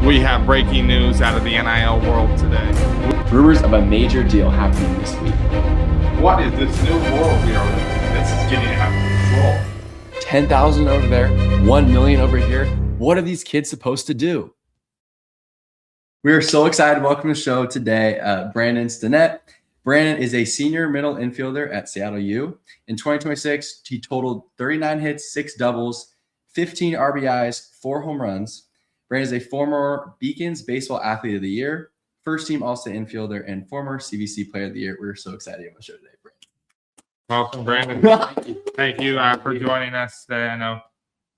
We have breaking news out of the NIL world today. Rumors of a major deal happening this week. What is this new world we are living in? This is getting out of control. 10,000 over there, 1 million over here. What are these kids supposed to do? We are so excited. Welcome to the show today, Brandon Stinnett. Brandon is a senior middle infielder at Seattle U. In 2026, he totaled 39 hits, 6 doubles, 15 RBIs, 4 home runs. Brandon is a former Beacons Baseball Athlete of the Year, first-team All-State infielder, and former CVC Player of the Year. We're so excited on the show today, Brandon. Welcome, Brandon. Thank you for joining us today. I know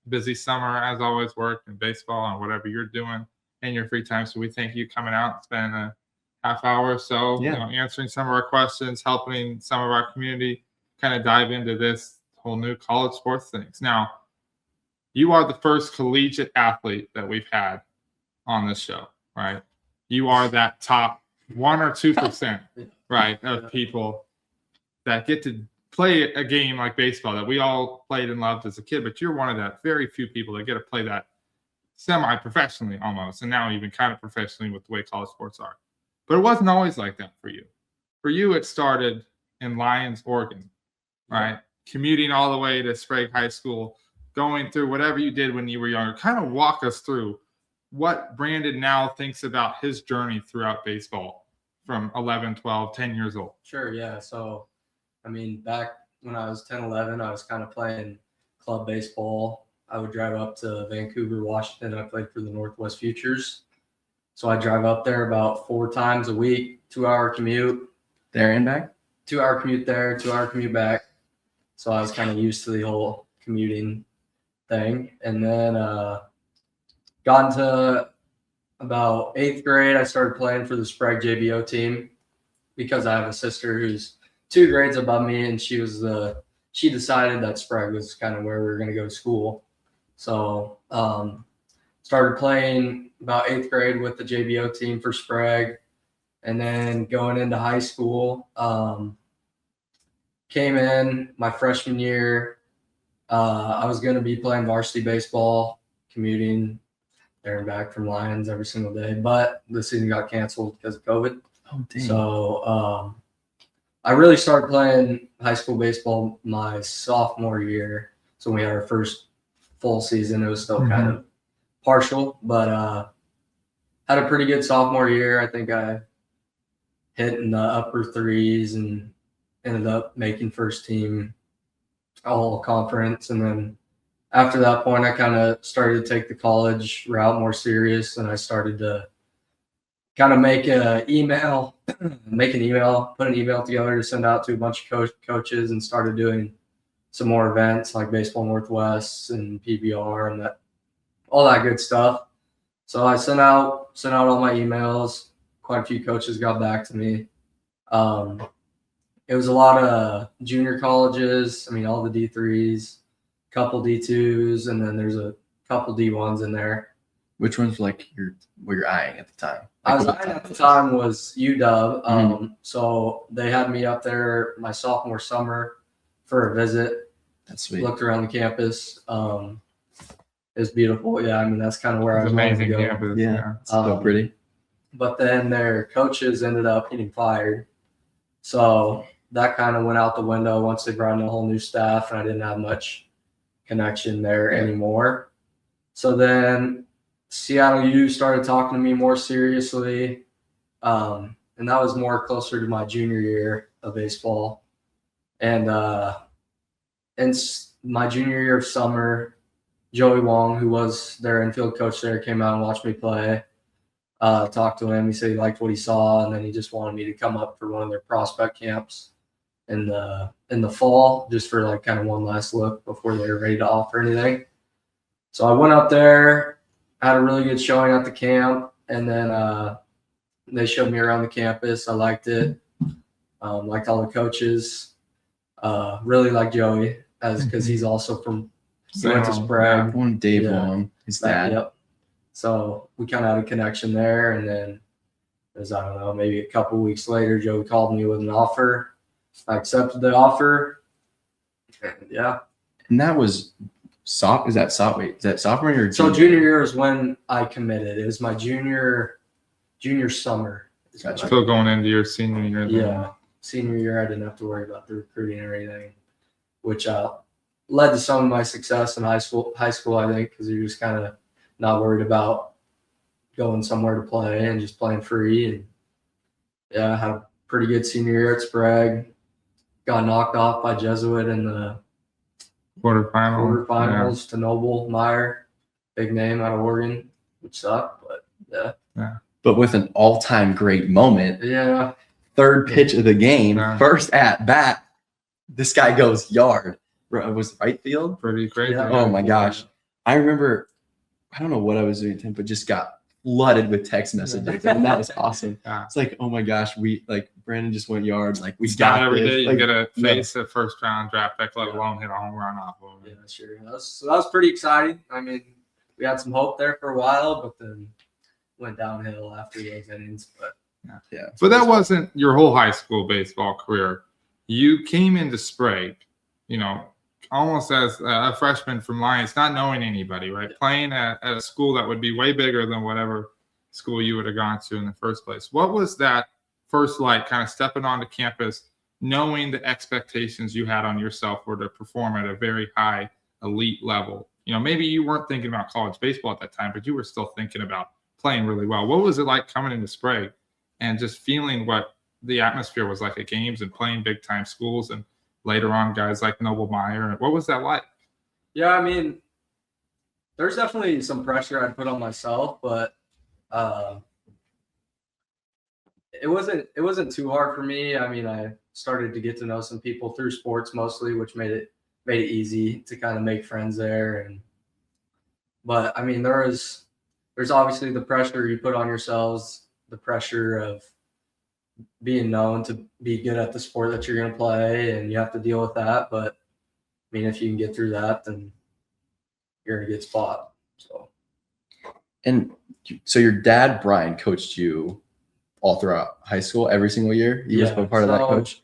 busy summer, as always, work and baseball and whatever you're doing in your free time. So we thank you coming out, spending a half hour or so, answering some of our questions, helping some of our community kind of dive into this whole new college sports things. Now, you are the first collegiate athlete that we've had on this show, right? You are that top 1 or 2%, right, of people that get to play a game like baseball that we all played and loved as a kid, but you're one of that very few people that get to play that semi-professionally almost, and now even kind of professionally with the way college sports are. But it wasn't always like that for you. For you, it started in Lyons, Oregon, right? Commuting all the way to Sprague High School, going through whatever you did when you were younger. Kind of walk us through what Brandon now thinks about his journey throughout baseball from 11, 12, 10 years old. Sure, yeah. So, I mean, back when I was 10, 11, I was kind of playing club baseball. I would drive up to Vancouver, Washington. I played for the Northwest Futures. So I drive up there about 4 times a week, 2-hour commute. There and back? 2-hour commute there, 2-hour commute back. So I was kind of used to the whole commuting thing. And then got into about 8th grade, I started playing for the Sprague JBO team because I have a sister who's 2 grades above me, and she decided that Sprague was kind of where we were going to go to school. So started playing about 8th grade with the JBO team for Sprague, and then going into high school, came in my freshman year. I was going to be playing varsity baseball, commuting there and back from Lyons every single day, but the season got canceled because of COVID. Oh, dang. So I really started playing high school baseball my sophomore year. So when we had our first full season, it was still kind of partial, but had a pretty good sophomore year. I think I hit in the upper 3s and ended up making first team all conference. And then after that point, I kind of started to take the college route more serious, and I started to kind of make an email, put an email together to send out to a bunch of coaches, and started doing some more events like Baseball Northwest and PBR and all that good stuff. So I sent out all my emails. Quite a few coaches got back to me. It was a lot of junior colleges. I mean, all the D3s, couple D2s, and then there's a couple D1s in there. Which ones were you're eyeing at the time? I was eyeing at the time was UW. So they had me up there my sophomore summer for a visit. That's sweet. Looked around the campus. It was beautiful. Yeah, I mean, that's kind of where I was Amazing wanting to go. campus. Yeah, it's so pretty. But then their coaches ended up getting fired. So that kind of went out the window once they brought in a whole new staff, and I didn't have much connection there anymore. So then Seattle U started talking to me more seriously. And that was more closer to my junior year of baseball. And in my junior year of summer, Joey Wong, who was their infield coach there, came out and watched me play. Talked to him. He said he liked what he saw, and then he just wanted me to come up for one of their prospect camps in the fall, just for like kind of one last look before they were ready to offer anything. So I went up there, had a really good showing at the camp, and then they showed me around the campus. I liked it. Liked all the coaches. Really liked Joey because he's also from went to Sprague. One Dave Long, his dad. Yep. So we kind of had a connection there, and then I don't know, maybe a couple weeks later, Joey called me with an offer. I accepted the offer. Yeah. And that was Is that sophomore year? Or So junior year is when I committed. It was my junior summer. Gotcha. Still going into your senior year. then. Yeah, senior year I didn't have to worry about the recruiting or anything, which led to some of my success in high school. I think because you're just kind of not worried about going somewhere to play and just playing free. And yeah, I had a pretty good senior year at Sprague. Got knocked off by Jesuit in the quarterfinals to Noble Meyer, big name out of Oregon, which sucked, but yeah. But with an all-time great moment. Yeah. Third pitch of the game, Yeah. first at bat, this guy goes yard. Was it right field? Pretty crazy. Yeah. Oh my gosh. I remember, I don't know what I was doing, Tim, but just got flooded with text messages. And that was awesome. Yeah. It's like, oh my gosh, Brandon just went yard. Like, we It's got not every this. day you Like, get a face a first round draft pick, let alone hit a home run off of Yeah, it. sure. That was pretty exciting. I mean, we had some hope there for a while, but then went downhill after those innings. But yeah. But that wasn't your whole high school baseball career. You came into Sprague, almost as a freshman from Lions, not knowing anybody, right? Yeah. Playing at a school that would be way bigger than whatever school you would have gone to in the first place. What was that first like, kind of stepping onto campus, knowing the expectations you had on yourself were to perform at a very high elite level? Maybe you weren't thinking about college baseball at that time, but you were still thinking about playing really well. What was it like coming into Sprague and just feeling what the atmosphere was like at games and playing big time schools and later on guys like Noble Meyer? What was that like? yeah, I mean, there's definitely some pressure I'd put on myself, but it wasn't too hard for me. I mean, I started to get to know some people through sports mostly, which made it easy to kind of make friends there. But I mean, there's obviously the pressure you put on yourselves, the pressure of being known to be good at the sport that you're going to play, and you have to deal with that. But I mean, if you can get through that, then you're going to get spot. And so your dad, Brian, coached you all throughout high school, every single year? He was a part of that coach?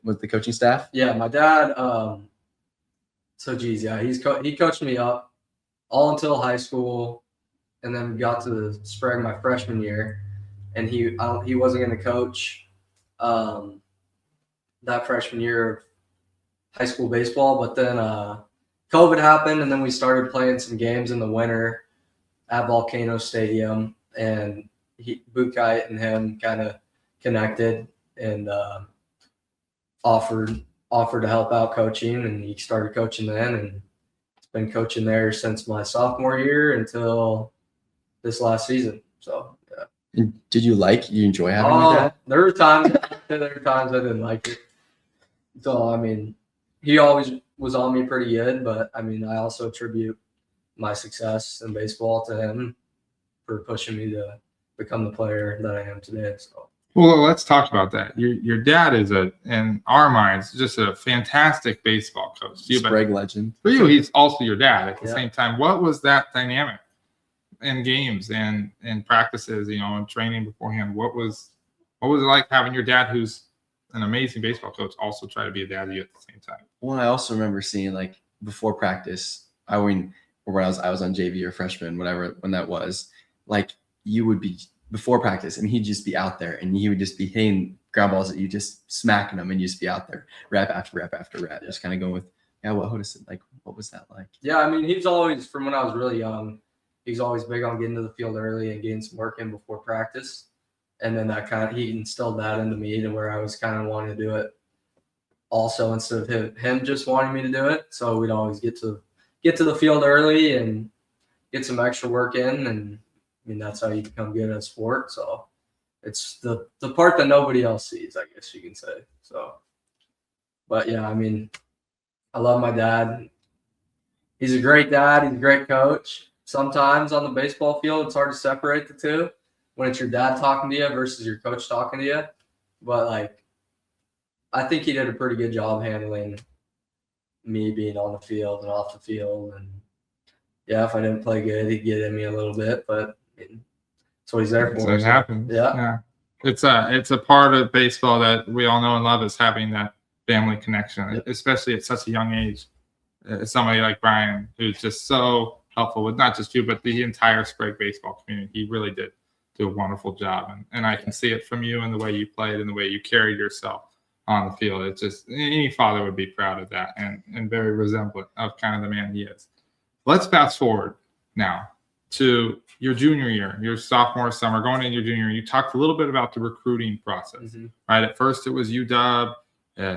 With the coaching staff? Yeah, my dad, he coached me up all until high school, and then got to Sprague my freshman year, and he wasn't going to coach that freshman year of high school baseball, but then COVID happened, and then we started playing some games in the winter at Volcano Stadium, and Bukai and him kind of connected and offered to help out coaching, and he started coaching then, and it's been coaching there since my sophomore year until this last season. So yeah. And did you enjoy having your dad? There were times I didn't like it. So I mean, he always was on me pretty good, but I mean, I also attribute my success in baseball to him for pushing me to become the player that I am today. So. Well, let's talk about that. Your dad is in our minds, just a fantastic baseball coach. Sprague legend. For you, he's also your dad at the Yeah. same time. What was that dynamic in games and practices, and training beforehand? What was it like having your dad, who's an amazing baseball coach, also try to be a dad to you at the same time? Well, I also remember seeing before practice, when I was on JV or freshman, whatever, when that was, you would be before practice and he'd just be out there and he would just be hitting ground balls at you, just smacking them, and you just be out there rep after rep after rep, just kind of going with, what was that like? Yeah, I mean, he's always, from when I was really young, he's always big on getting to the field early and getting some work in before practice. And then he instilled that into me to where I was kind of wanting to do it also instead of him just wanting me to do it. So we'd always get to the field early and get some extra work in. And I mean, that's how you become good at sport. So it's the part that nobody else sees, I guess you can say. So, but yeah, I mean, I love my dad. He's a great dad. He's a great coach. Sometimes on the baseball field, it's hard to separate the two when it's your dad talking to you versus your coach talking to you. But I think he did a pretty good job handling me being on the field and off the field. And yeah, if I didn't play good, he'd get in me a little bit, but that's what he's there for. So it happens. Yeah. It's a part of baseball that we all know and love, is having that family connection, Yep. especially at such a young age. somebody like Brian, who's just so helpful with not just you, but the entire Sprague baseball community. He really did do a wonderful job. And I can see it from you and the way you played and the way you carried yourself on the field. It's just any father would be proud of that and very resemblant of kind of the man he is. Let's fast forward now to your junior year, your sophomore summer, going into your junior year. You talked a little bit about the recruiting process, right? At first it was UW,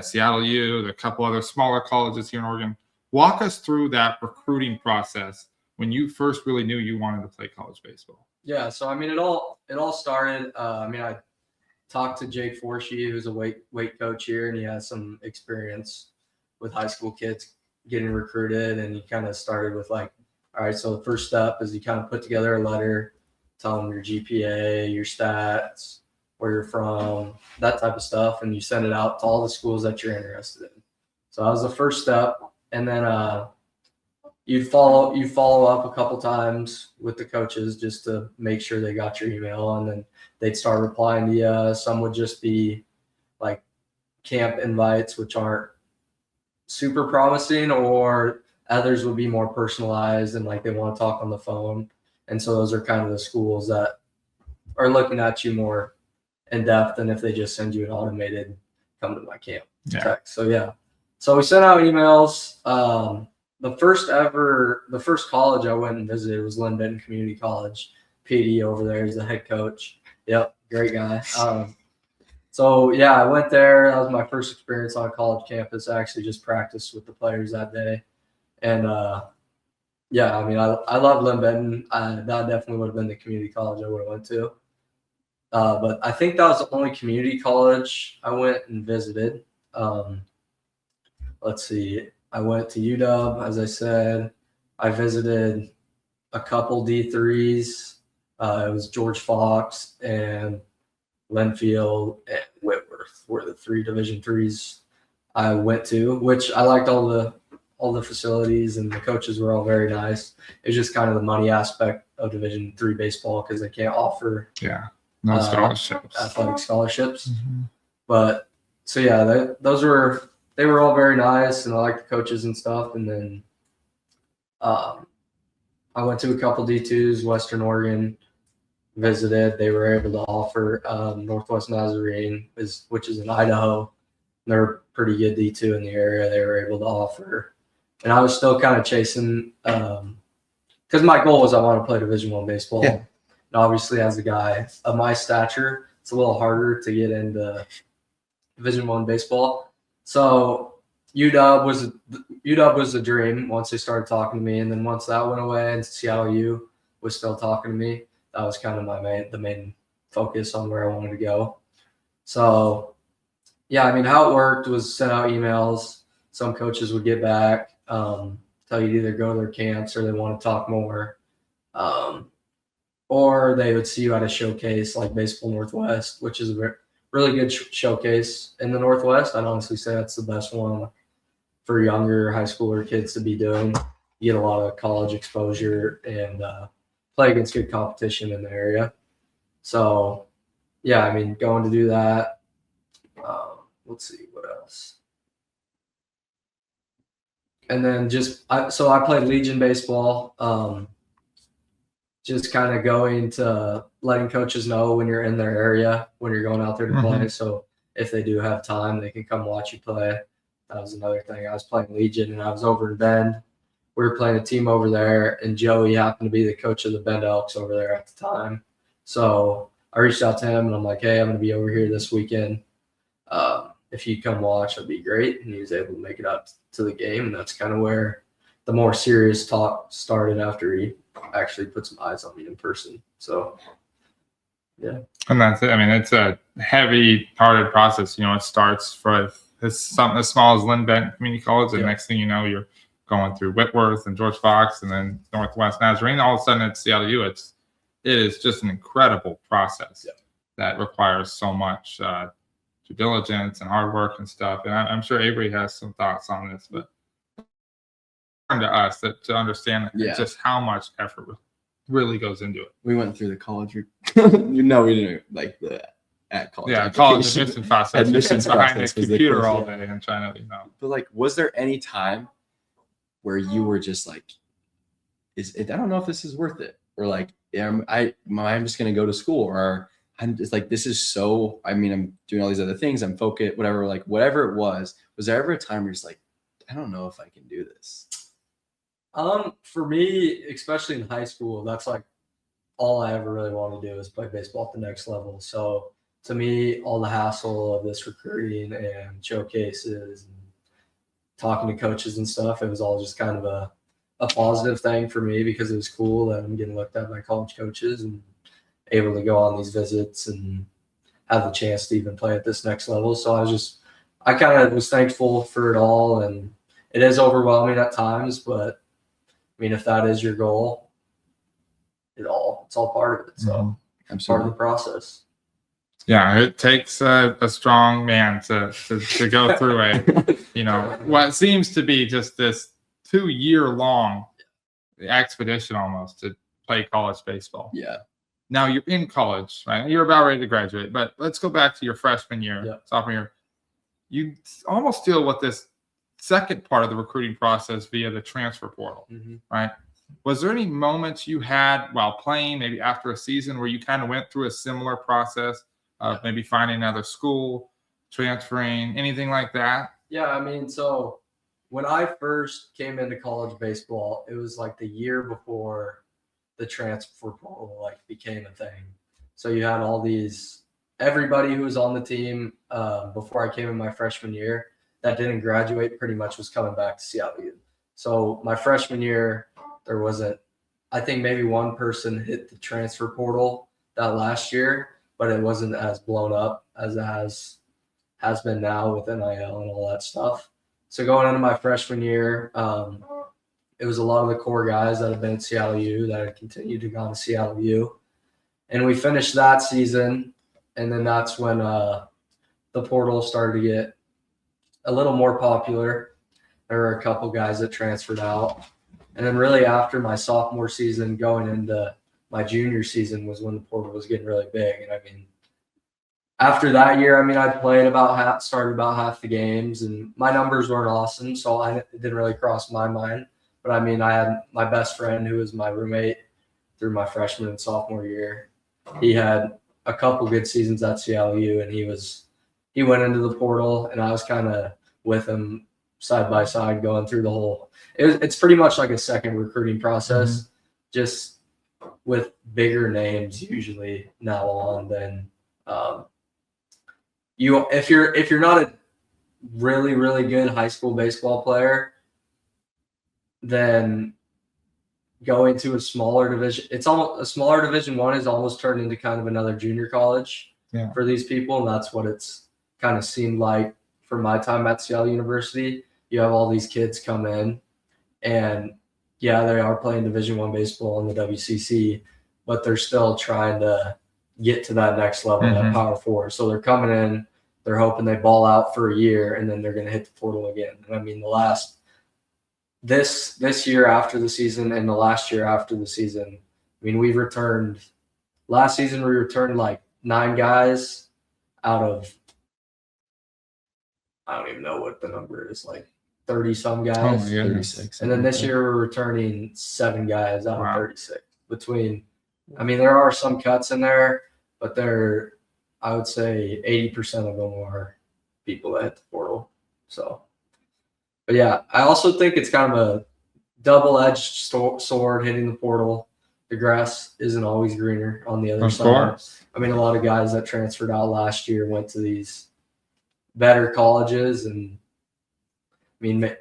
Seattle U, a couple other smaller colleges here in Oregon. Walk us through that recruiting process when you first really knew you wanted to play college baseball. Yeah, so I mean, it all started. I talked to Jake Forshee, who's a weight coach here, and he has some experience with high school kids getting recruited. And he kind of started with like, all right, so the first step is you kind of put together a letter, tell them your GPA, your stats, where you're from, that type of stuff, and you send it out to all the schools that you're interested in. So that was the first step, and then you'd follow up a couple times with the coaches just to make sure they got your email, and then they'd start replying to you. Some would just be like camp invites, which aren't super promising, or others would be more personalized and like they want to talk on the phone. And so those are kind of the schools that are looking at you more in depth than if they just send you an automated come to my camp text. So yeah. So we sent out emails. The first college I went and visited was Lynn Benton Community College. PD over there is the head coach. Yep, great guy. So yeah, I went there. That was my first experience on a college campus. I actually just practiced with the players that day. And yeah, I mean, I love Lynn Benton. That definitely would have been the community college I would have went to. But I think that was the only community college I went and visited. Let's see. I went to UW, as I said. I visited a couple D3s. It was George Fox and Linfield and Whitworth were the 3 Division IIIs I went to, which I liked all the facilities, and the coaches were all very nice. It was just kind of the money aspect of Division III baseball because they can't offer no scholarships, athletic scholarships. But so yeah, they were all very nice, and I liked the coaches and stuff. And then I went to a couple D2s, Western Oregon, visited. They were able to offer Northwest Nazarene, which is in Idaho. They're a pretty good D2 in the area. They were able to offer. And I was still kind of chasing because my goal was I want to play Division I baseball. Yeah. And obviously, as a guy of my stature, it's a little harder to get into Division I baseball. So UW was the dream once they started talking to me, and then once that went away and Seattle U was still talking to me, that was kind of the main focus on where I wanted to go. So yeah, I mean, how it worked was send out emails. Some coaches would get back, tell you to either go to their camps or they want to talk more, or they would see you at a showcase like Baseball Northwest, which is a really good showcase in the Northwest. I'd honestly say that's the best one for younger high schooler kids to be doing. You get a lot of college exposure and play against good competition in the area. So yeah, I mean, going to do that. Let's see what else. And then so I played Legion baseball. Just kind of going to letting coaches know when you're in their area, when you're going out there to play. So if they do have time, they can come watch you play. That was another thing. I was playing Legion, and I was over in Bend. We were playing a team over there, and Joey happened to be the coach of the Bend Elks over there at the time. So I reached out to him, and I'm like, hey, I'm going to be over here this weekend. If you come watch, that'd be great. And he was able to make it up to the game, and that's kind of where the more serious talk started after he actually put some eyes on me in person. So, yeah. And that's it. I mean, it's a heavy-hearted process. You know, it starts with something as small as Lynn Benton Community College, and next thing you know, you're going through Whitworth and George Fox and then Northwest Nazarene. All of a sudden, it's Seattle U. It is just an incredible process that requires so much due diligence and hard work and stuff. And I'm sure Avery has some thoughts on this, but to us to understand just how much effort really goes into it. We went through the college. We didn't like the at college. Yeah, college admissions process. Behind the computer all day and trying to, But like, was there any time where you were just like, I don't know if this is worth it, or like, I'm just going to go to school, or I'm just like, this is so, I mean, I'm doing all these other things. I'm focused, whatever, like whatever it was there ever a time where you're just like, I don't know if I can do this? For me, especially in high school, that's like all I ever really want to do is play baseball at the next level. So to me, all the hassle of this recruiting and showcases and talking to coaches and stuff, it was all just kind of a positive thing for me, because it was cool that I'm getting looked at by college coaches and able to go on these visits and have the chance to even play at this next level. So I kind of was thankful for it all, and it is overwhelming at times, but I mean, if that is your goal, it's all part of it. So it's part of the process. Yeah, it takes a strong man to go through what seems to be just this 2-year-long expedition almost to play college baseball. Yeah. Now you're in college, right? You're about ready to graduate, but let's go back to your freshman year, sophomore year. You almost deal with this second part of the recruiting process via the transfer portal, right? Was there any moments you had while playing, maybe after a season, where you kind of went through a similar process of maybe finding another school, transferring, anything like that? Yeah, I mean, so when I first came into college baseball, it was like the year before the transfer portal like became a thing. So you had everybody who was on the team before I came in my freshman year that didn't graduate pretty much was coming back to CLU. So my freshman year, there wasn't, I think maybe one person hit the transfer portal that last year, but it wasn't as blown up as it has been now with NIL and all that stuff. So going into my freshman year, it was a lot of the core guys that have been at CLU that had continued to go to CLU. And we finished that season, and then that's when the portal started to get a little more popular. There were a couple guys that transferred out. And then really after my sophomore season, going into my junior season, was when the portal was getting really big. And I mean, after that year, I mean, I played started about half the games, and my numbers weren't awesome, so it didn't really cross my mind. But I mean, I had my best friend who was my roommate through my freshman and sophomore year. He had a couple good seasons at CLU, and he went into the portal, and I was kind of with him side by side going through the whole. It's pretty much like a second recruiting process, just with bigger names usually now on than if you're not a really, really good high school baseball player, then going to a smaller division, it's almost a smaller Division I is almost turned into kind of another junior college for these people, and that's what it's kind of seemed like for my time at Seattle University. You have all these kids come in, and yeah, they are playing Division I baseball in the WCC, but they're still trying to get to that next level, that Power Four. So they're coming in, they're hoping they ball out for a year, and then they're going to hit the portal again. And I mean, this year after the season and the last year after the season, I mean, last season we returned like 9 guys out of, I don't even know what the number is, like 30 some guys. 36. And then this year we're returning 7 guys out of 36 I mean, there are some cuts in there, but I would say 80% of them are people that hit the portal. So, but yeah, I also think it's kind of a double-edged sword hitting the portal. The grass isn't always greener on the other side. I mean, a lot of guys that transferred out last year went to these better colleges, and I mean,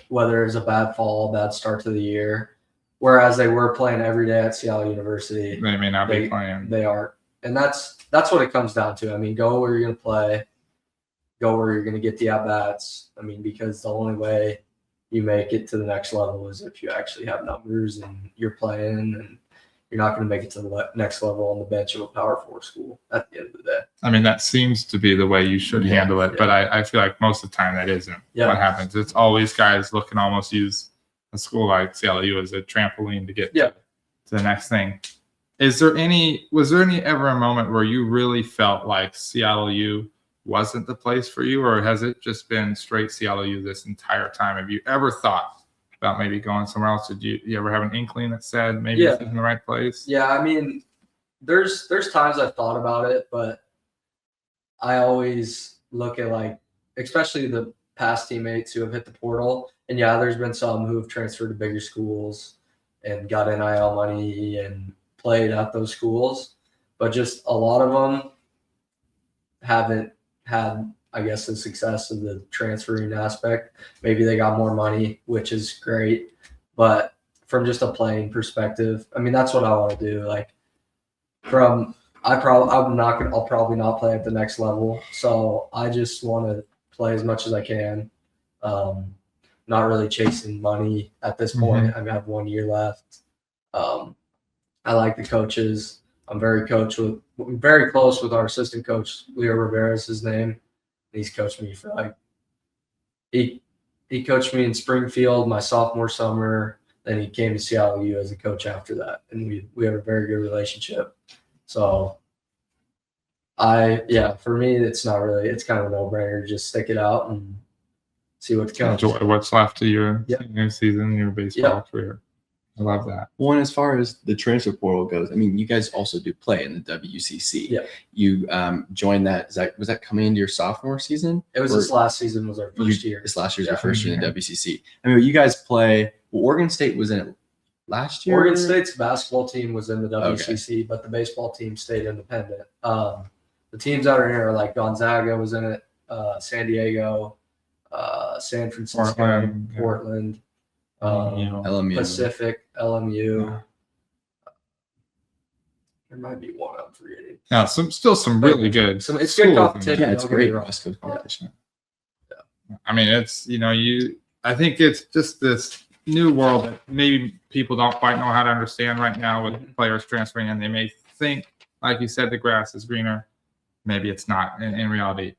whether it's a bad fall, bad start to the year, whereas they were playing every day at Seattle University, they may not be playing. They aren't, and that's what it comes down to. I mean, go where you're going to play, go where you're going to get the at bats. I mean, because the only way you make it to the next level is if you actually have numbers and you're playing, and you're not going to make it to the next level on the bench of a Power 4 school at the end of the day. I mean, that seems to be the way you should handle it, but I feel like most of the time that isn't what happens. It's always guys looking to almost use a school like CLU as a trampoline to get to the next thing. Was there ever a moment where you really felt like CLU wasn't the place for you, or has it just been straight CLU this entire time? Have you ever thought, about maybe going somewhere else? Did you ever have an inkling that said maybe this isn't the right place? Yeah, I mean, there's times I've thought about it, but I always look at, like, especially the past teammates who have hit the portal. And yeah, there's been some who have transferred to bigger schools and got NIL money and played at those schools, but just a lot of them haven't had, I guess, the success of the transferring aspect. Maybe they got more money, which is great, but from just a playing perspective, I mean, that's what I want to do. Like, I'll probably not play at the next level, so I just want to play as much as I can. Not really chasing money at this point. I have 1 year left. I like the coaches. I'm very close with our assistant coach, Leo Rivera is his name. He's coached me for, like, he coached me in Springfield my sophomore summer. Then he came to Seattle U as a coach after that, and we have a very good relationship. So for me, it's kind of a no-brainer. Just stick it out and see what comes. Enjoy what's left of your senior season, your baseball career. I love that. Well, and as far as the transfer portal goes, I mean, you guys also do play in the WCC. Yeah. You joined that. Was that coming into your sophomore season? It was this last season was our first year. This last year was your first year in the WCC. I mean, you guys play. Well, Oregon State was in it last year. Oregon State's basketball team was in the WCC, but the baseball team stayed independent. The teams that are in are, like, Gonzaga was in it, San Diego, San Francisco, Portland, LMU. Pacific, LMU. There might be one I'm forgetting. Yeah, still some really good. It's good competition. Yeah, it's great West Coast competition. Yeah. I mean, it's I think it's just this new world that maybe people don't quite know how to understand right now with players transferring, and they may think, like you said, the grass is greener. Maybe it's not in reality.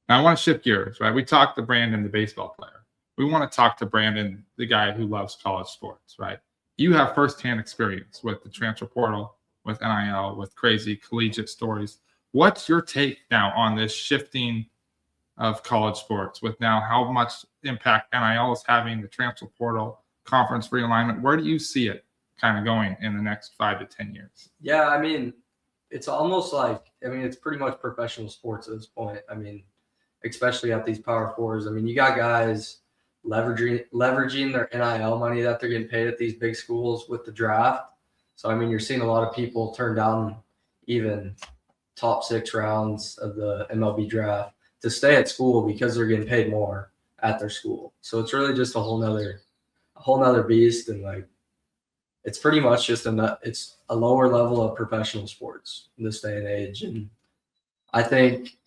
Now, I want to shift gears, right? We talked to Brandon, the baseball player. We want to talk to Brandon, the guy who loves college sports, right? You have firsthand experience with the transfer portal, with NIL, with crazy collegiate stories. What's your take now on this shifting of college sports with now how much impact NIL is having, the transfer portal, conference realignment? Where do you see it kind of going in the next 5 to 10 years? Yeah, I mean, it's almost like, it's pretty much professional sports at this point. I mean, especially at these Power Fours. I mean, you got guys leveraging their NIL money that they're getting paid at these big schools with the draft. So, I mean, you're seeing a lot of people turn down even top 6 rounds of the MLB draft to stay at school because they're getting paid more at their school. So it's really just a whole nother beast. And, like, it's pretty much just it's a lower level of professional sports in this day and age. And I think,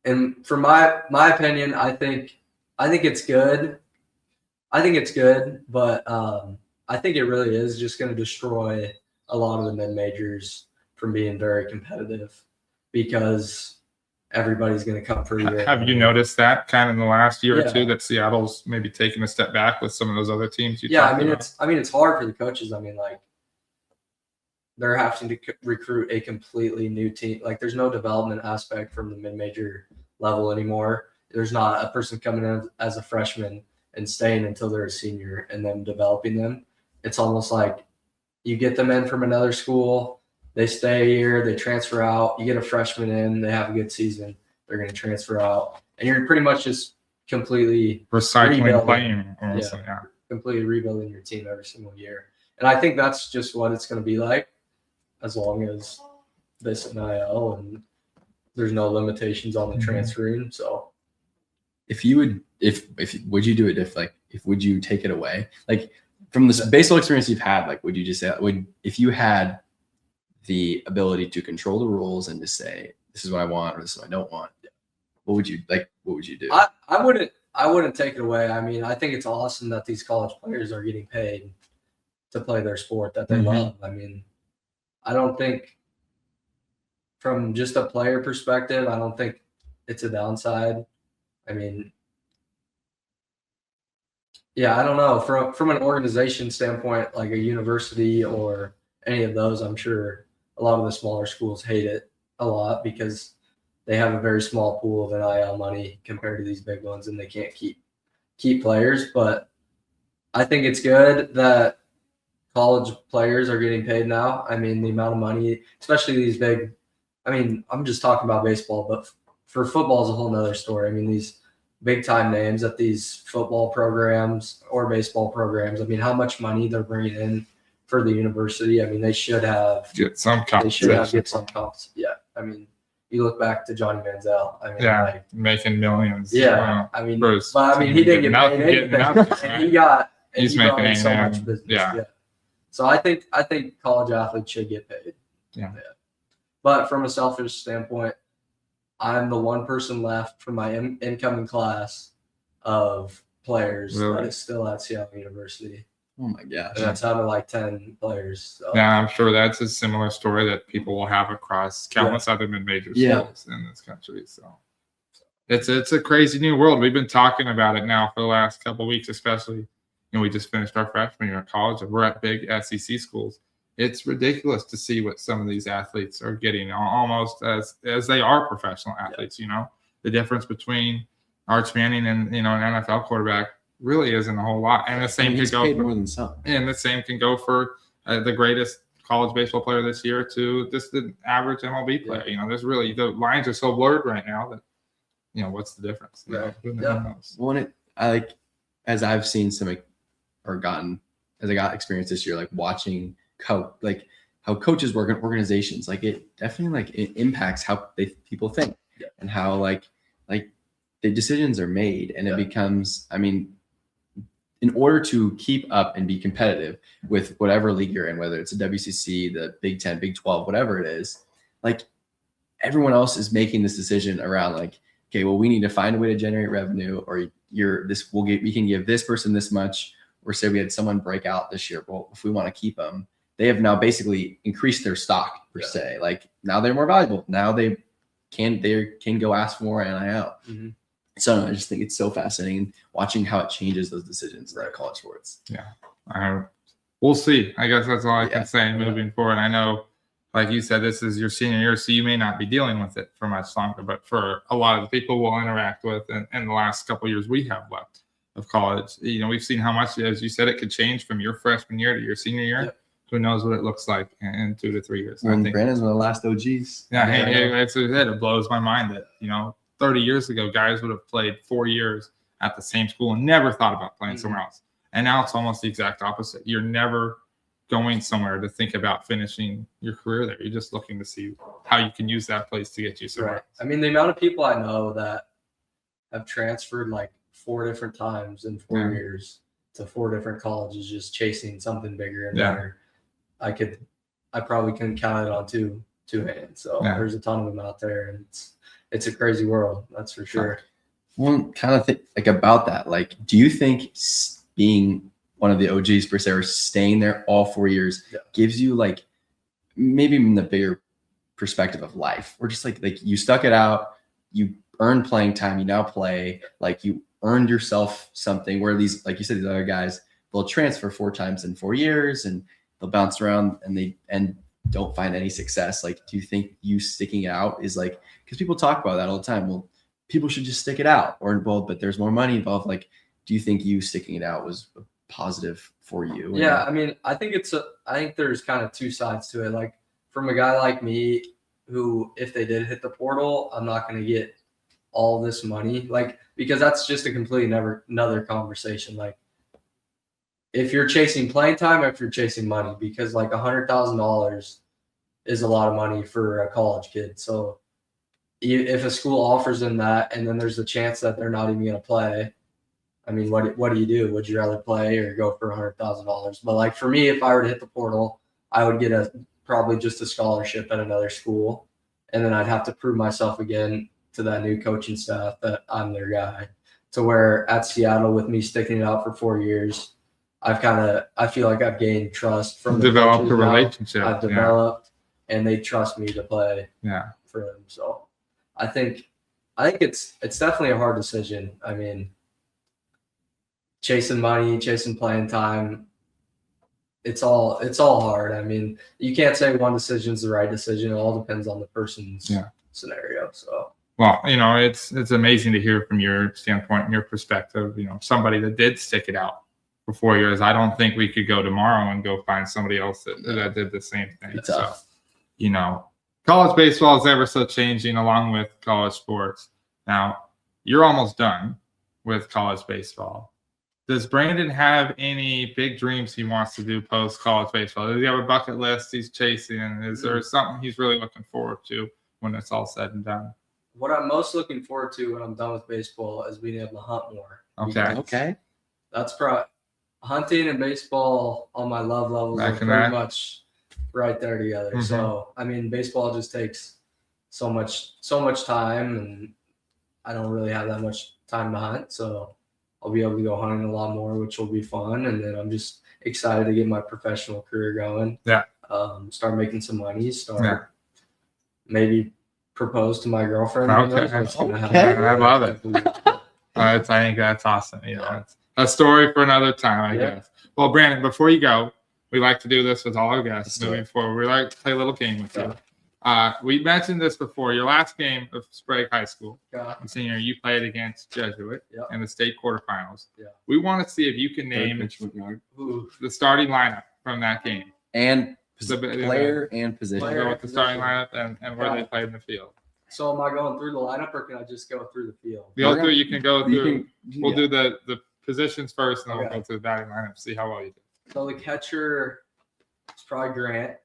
and from my opinion, I think it's good. I think it's good, but I think it really is just going to destroy a lot of the mid-majors from being very competitive because everybody's going to come for you. Have you noticed that kind of in the last year or two that Seattle's maybe taking a step back with some of those other teams? It's hard for the coaches. I mean, like, they're having to recruit a completely new team. Like, there's no development aspect from the mid-major level anymore. There's not a person coming in as a freshman and staying until they're a senior and then developing them. It's almost like you get them in from another school, they stay a year, they transfer out, you get a freshman in, they have a good season, they're going to transfer out. And you're pretty much just completely recycling playing. Completely rebuilding your team every single year. And I think that's just what it's going to be like as long as this NIL and there's no limitations on the transferring. So would you do it would you take it away? Like, from this baseball experience you've had, like, would you just say, if you had the ability to control the rules and to say, this is what I want or this is what I don't want, what would you do? I wouldn't take it away. I mean, I think it's awesome that these college players are getting paid to play their sport that they love. I mean, I don't think, from just a player perspective, I don't think it's a downside. I mean, I don't know. From an organization standpoint, like a university or any of those, I'm sure a lot of the smaller schools hate it a lot because they have a very small pool of NIL money compared to these big ones, and they can't keep players. But I think it's good that college players are getting paid now. I mean, the amount of money, especially these big, I mean, I'm just talking about baseball, but for football is a whole nother story. I mean, these big time names at these football programs or baseball programs, I mean, how much money they're bringing in for the university. I mean, they should have Get some they should have compensation. get some comps. Yeah. I mean, you look back to Johnny Manziel. I mean, Yeah, like, making millions. yeah. I mean, Bruce, but I mean, he didn't get nothing- paid getting anything, nothing, and right? he got. And He's he brought making in so anything. much business. Yeah. So I think college athletes should get paid. Yeah. But from a selfish standpoint, I'm the one person left from my incoming class of players Really? that is still at Seattle University. Oh my gosh. And that's out of like 10 players. So. Yeah, I'm sure that's a similar story that people will have across countless other mid-major Yeah. schools in this country. So it's a crazy new world. We've been talking about it now for the last couple of weeks, especially. We just finished our freshman year at college, and we're at big SEC schools. It's ridiculous to see what some of these athletes are getting, almost as they are professional athletes. The difference between Arch Manning and an NFL quarterback really isn't a whole lot. And the same He's could go paid more than some. And the same can go for the greatest college baseball player this year to just the average MLB player. There's really, the lines are so blurred right now that, what's the difference? Who knows? As I've seen as I got experience this year, like watching how coaches work in organizations, like it definitely it impacts how people think and how like the decisions are made, and it becomes, I mean, in order to keep up and be competitive with whatever league you're in, whether it's a WCC, the Big 10, Big 12, whatever it is, like everyone else is making this decision around like, okay, well, we need to find a way to generate revenue, or we can give this person this much, or say we had someone break out this year. Well, if we want to keep them, they have now basically increased their stock per se. Like now they're more valuable. Now they can go ask for more NIL. Mm-hmm. So I just think it's so fascinating watching how it changes those decisions in college sports. Yeah. We'll see. I guess that's all I can say moving forward. I know, like you said, this is your senior year, so you may not be dealing with it for much longer, but for a lot of the people we'll interact with in the last couple of years we have left of college, we've seen how much, as you said, it could change from your freshman year to your senior year. Yep. Who knows what it looks like in 2 to 3 years. I think Brandon's one of the last OGs. Yeah, it blows my mind that, 30 years ago, guys would have played 4 years at the same school and never thought about playing somewhere else. And now it's almost the exact opposite. You're never going somewhere to think about finishing your career there. You're just looking to see how you can use that place to get you somewhere. Right. I mean, the amount of people I know that have transferred like 4 different times in 4 years to 4 different colleges, just chasing something bigger and better. I probably couldn't count it on two hands. So there's a ton of them out there, and it's a crazy world. That's for sure. One kind of thing about that, do you think being one of the OGs per se, or staying there all 4 years, gives you maybe in the bigger perspective of life, or just like you stuck it out, you earned playing time, you now play, you earned yourself something, where these, like you said, these other guys, they'll transfer 4 times in 4 years and they'll bounce around and don't find any success. Do you think you sticking out is because people talk about that all the time. Well, people should just stick it out, but there's more money involved. Do you think you sticking it out was a positive for you? Yeah. I mean, I think there's kind of 2 sides to it. From a guy like me, who, if they did hit the portal, I'm not going to get all this money, because that's just a completely another conversation. If you're chasing playing time, or if you're chasing money, because $100,000 is a lot of money for a college kid. So if a school offers them that, and then there's a chance that they're not even going to play, I mean, what do you do? Would you rather play or go for $100,000? But for me, if I were to hit the portal, I would get probably just a scholarship at another school, and then I'd have to prove myself again to that new coaching staff that I'm their guy. To where at Seattle, with me sticking it out for 4 years, I feel like I've gained trust from the developed a coaches now. relationship. I've developed, and they trust me to play for them. So I think it's definitely a hard decision. I mean, chasing money, chasing playing time, it's all hard. I mean, you can't say one decision's the right decision. It all depends on the person's scenario. So. Well, it's amazing to hear from your standpoint and your perspective, somebody that did stick it out for 4 years. I don't think we could go tomorrow and go find somebody else that did the same thing. It's So, tough. College baseball is ever so changing along with college sports. Now, you're almost done with college baseball. Does Brandon have any big dreams he wants to do post college baseball? Does he have a bucket list he's chasing? Is there something he's really looking forward to when it's all said and done? What I'm most looking forward to when I'm done with baseball is being able to hunt more. Okay. That's probably hunting and baseball on my love levels are pretty much right there together. Mm-hmm. So I mean, baseball just takes so much time, and I don't really have that much time to hunt. So I'll be able to go hunting a lot more, which will be fun. And then I'm just excited to get my professional career going. Yeah. Start making some money. Maybe propose to my girlfriend. Okay. I love it. I think that's awesome. It's a story for another time, I guess. Well, Brandon, before you go, we like to do this with all our guests moving forward. We like to play a little game with you. We mentioned this before. Your last game of Sprague High School, senior, you played against Jesuit in the state quarterfinals. Yeah. We want to see if you can name the starting lineup from that game. And player and position. Go with the starting lineup and where they played in the field. So am I going through the lineup, or can I just go through the field? You can go through. We'll do the positions first, and then we'll go through the batting lineup, see how well you do. So the catcher is probably Grant.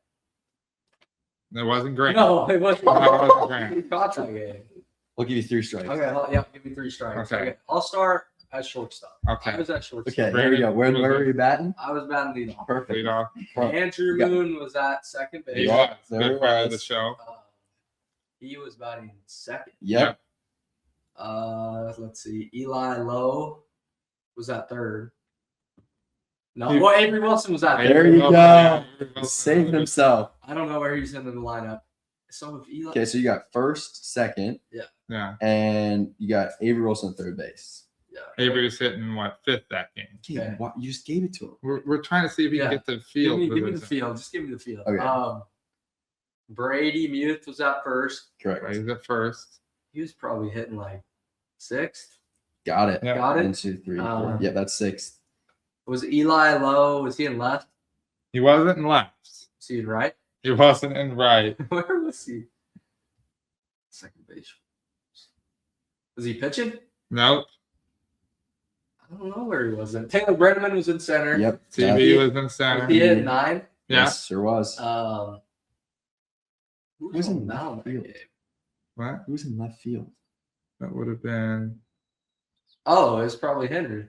It wasn't Grant. No, it wasn't. Grant. He caught that game. We'll give you 3 strikes. Okay, give me 3 strikes. Okay. I'll start at shortstop. Okay. I was at shortstop. Okay, there we go. Where were you batting? I was batting leadoff. Perfect. Leadoff. Andrew Moon was at second base. He was. Good friend of the show. He was batting second. Yep. Let's see. Eli Lowe was at third. No, Avery Wilson was at third. There you go. Saved himself. I don't know where he's in the lineup. So if Eli. Okay, so you got first, second. Yeah. And you got Avery Wilson third base. Yeah. Avery was hitting fifth that game. Okay. You just gave it to him. We're trying to see if he can get the field. Give me the field. Just give me the field. Okay. Brady Muth was at first. Correct. He was at first. He was probably hitting like sixth. Got it. Yeah. Got it. 1, 2, 3, 4. Yeah, that's sixth. Was Eli Lowe? Was he in left? He wasn't in left. Was he in right? He wasn't in right. Where was he? Second base. Was he pitching? Nope. I don't know where he was. Taylor Brenneman was in center. Yep. TV was in center. Was he at 9? Yeah. Yes, sure was. Who was in that game? What? Who's in left field? That would have been. Oh, it was probably Henry.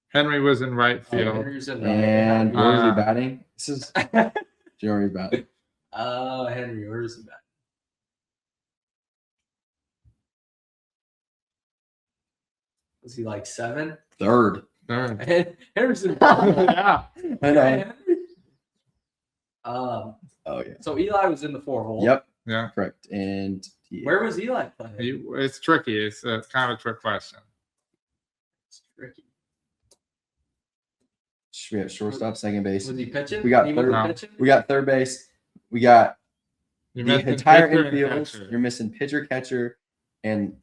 Henry was in right field. Henry's in right. And where was he batting? This is Jeremy batting. Henry, where is he batting? Was he like 7? Third. Henry's in Yeah. I know. Oh yeah. So Eli was in the 4 hole. Yep. Yeah. Correct. And where was Eli playing? It's tricky. It's kind of a trick question. It's tricky. We got shortstop, second base. Was he pitching? We got third base. We got the entire infield. You're missing pitcher, catcher, and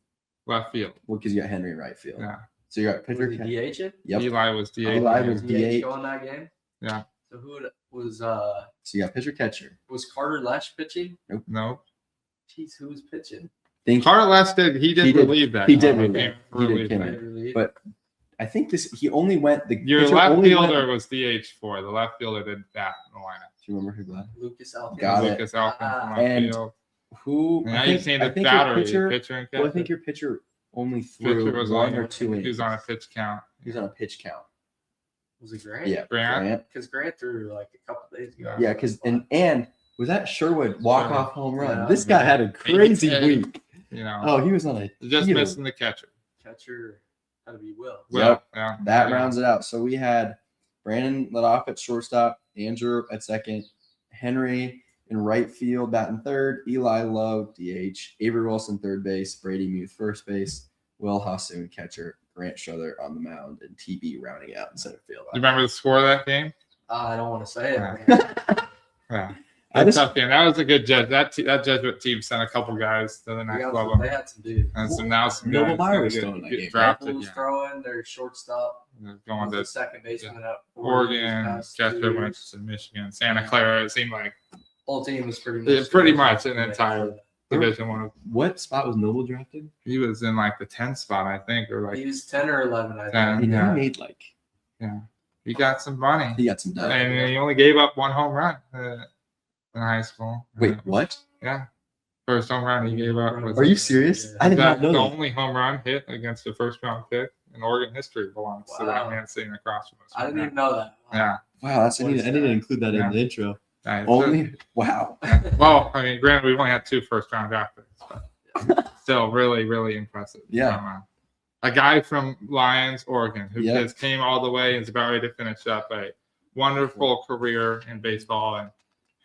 left field. Well, because you got Henry in right field. Yeah. So you got pitcher, was he DH? Yep. Eli was DH. Eli was DH. on that game. Yeah. So who was So you got pitcher, catcher. Was Carter Lesh pitching? Nope. Jeez, who was pitching? Carter Lesh did. He did relieve that. He did relieve. But I think he only went your left fielder was DH4. The left fielder did that in the lineup. Do you remember who got Lucas Elkins. Got it. Lucas Elkins from left and field. Who? Now you've seen the battery pitcher and catcher. Well, I think your pitcher only threw 1 or 2 innings. He was on a pitch count. He was on a pitch count. Was it Grant? Yeah, Grant. Because Grant threw like a couple days ago. Yeah, because and was that Sherwood walk-off home run? Yeah, this guy had a crazy week. You know. Oh, he was on a just missing the catcher. Catcher had to be Will. Yep. Yeah. That rounds it out. So we had Brandon led off at shortstop, Andrew at second, Henry in right field, batting third, Eli Lowe, DH, Avery Wilson, third base, Brady Muth, first base, Will Hassoon, catcher, Grant Strother on the mound, and TB rounding out in center field. You remember the score of that game? I don't want to say it. Yeah. Tough game. That was a good judge. That Jesuit team sent a couple guys to the next level. They had some dudes. And so now some Noble guys Meyer was get- throwing that get game, right? drafted. Who's Yeah. throwing their shortstop? They're going The to second baseman at Oregon, past Chester 2 went years. to Michigan, Santa Clara. It seemed like Whole team was pretty Yeah, much pretty much an entire He Division One. What spot was Noble drafted? He was in like the 10th spot, I think, or like was 10 or 11, I 10. think. He Yeah. made like he got some money, He got some done. and he only gave up 1 home run in high school. Wait, what? Yeah, first home run he gave up was Are you serious? I did not the know that. only home run hit against the first round pick in Oregon history belongs to that Wow. man sitting across from us. I didn't even know that. Yeah. Wow, that's I need to include that in the intro. Yeah, only. Wow. well, I mean, granted, we've only had 2 first round draft picks, but still really, really impressive. Yeah. From, a guy from Lyons, Oregon, who Yeah. just came all the way and is about ready to finish up a wonderful career in baseball.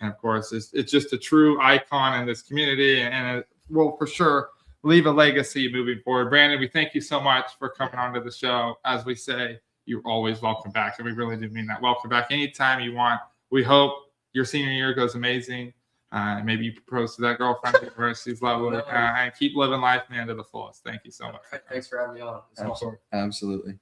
And of course, it's just a true icon in this community, and it will for sure leave a legacy moving forward. Brandon, we thank you so much for coming onto the show. As we say, you're always welcome back, and we really do mean that. Welcome back anytime you want. We hope your senior year goes amazing. Maybe you propose to that girlfriend at university's level, and keep living life, man, to the fullest. Thank you so much. Thanks for having me on. It's awesome. Absolutely.